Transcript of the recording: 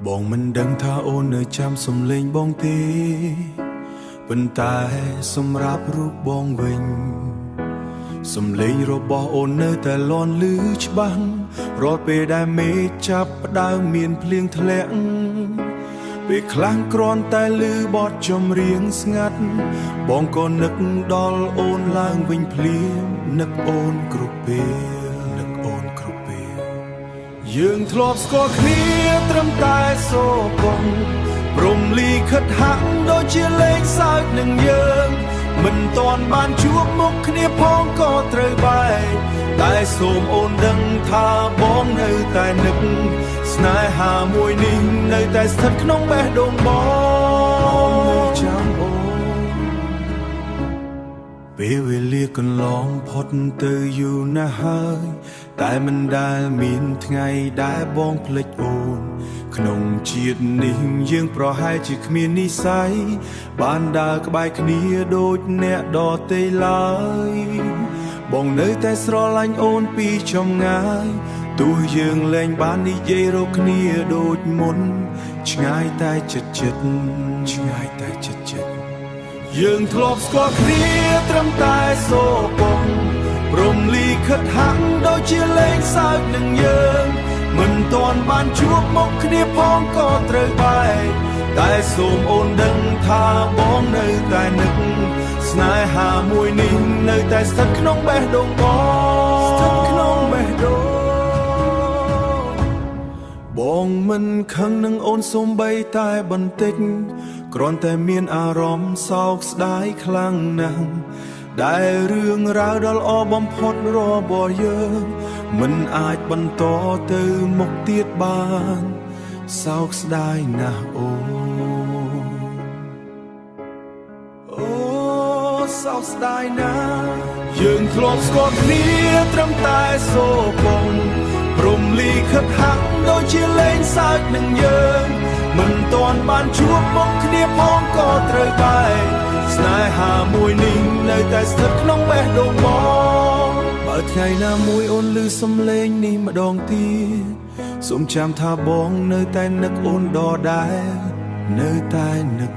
បងមិនដឹងថាអូននៅចាំសំឡេងបងទេប៉ុន្តែសម្រាប់រូបបងវិញសំឡេងរបស់អូននៅតែលាន់ឮច្បាស់រាល់ពេលដែលមេឃចាប់ផ្ដើមមានភ្លៀងធ្លាក់ពេលខ្លះគ្រាន់តែឮបទចម្រៀងស្ងាត់បងក៏នឹកដល់អូនឡើងវិញភ្លាមនឹកអូនគ្រប់ពេលនឹកអូនគ្រប់ពេលយើងធ្លាប់ស្គាល់គ្នាត្រឹមតែសូកុងព្រំលីខិតហាក់ដូចជាលេងសើចនឹងយើងមិនទាន់បានជួបមុខគ្នាផងក៏ត្រូវបែកតែសូមអូនដឹងថាបងនៅតែនឹកស្នេហាមួយនេះនៅតែស្ថិតក្នុងបេះដូងបងចាំអូនពេលវេលាកន្លងផុតទៅយូរណាស់ហើយតែមិនដែលមានថ្ងៃដែលបងភ្លេចអូនក្នុងជាតិនេះយើងប្រហែលជាគ្មាននិស្ស័យបានដើរក្បែរគ្នាដូចអ្នកដទៃឡើយបងនៅតែស្រឡាញ់អូនពីចម្ងាយទោះយើងលែងបាននិយាយរកគ្នាដូចមុនឆ្ងាយតែចិត្តចិត្តឆ្ងាយតែចិត្តចិត្តយើងធ្លាប់ស្គាល់គ្នាត្រឹមតែសូកុងព្រំលីខិតហាក់ដូចជាលេងសើចនឹងយើងមិនទាន់បានជួបមុខគ្នាផងក៏ត្រូវបែកតែសូមអូនដឹងថាបងនៅតែនឹកស្នេហាមួយនេះនៅតែស្ថិតក្នុងបេះដូងបងស្ថិតក្នុងបេះដូងបងមិនខឹងនឹងអូនសូម្បីតែបន្តិចគ្រាន់តែមានអារម្មណ៍សោកស្ដាយខ្លាំងណាស់ដែលរឿងរ៉ាវដ៏ល្អបំផុតរបស់យើងមិនអាចបន្តទៅមុខទៀតបានសោកស្ដាយណាស់អូសោកស្ដាយណាស់យើងធ្លាប់ស្គាល់គ្នាត្រឹមតែសូកុងព្រំលីខិតហាក់ដូចជាលេងសើចនឹងយើងមិនទាន់បានជួបមុខគ្នាផងក៏ត្រូវបែកស្នេហាមួយនេះនៅតែស្ថិតក្នុងបេះដូងបងបើថ្ងៃណាមួយអូនឮសំឡេងនេះម្ដងទៀតសូមចាំថាបងនៅតែនឹកអូនដដែលនៅតែនឹក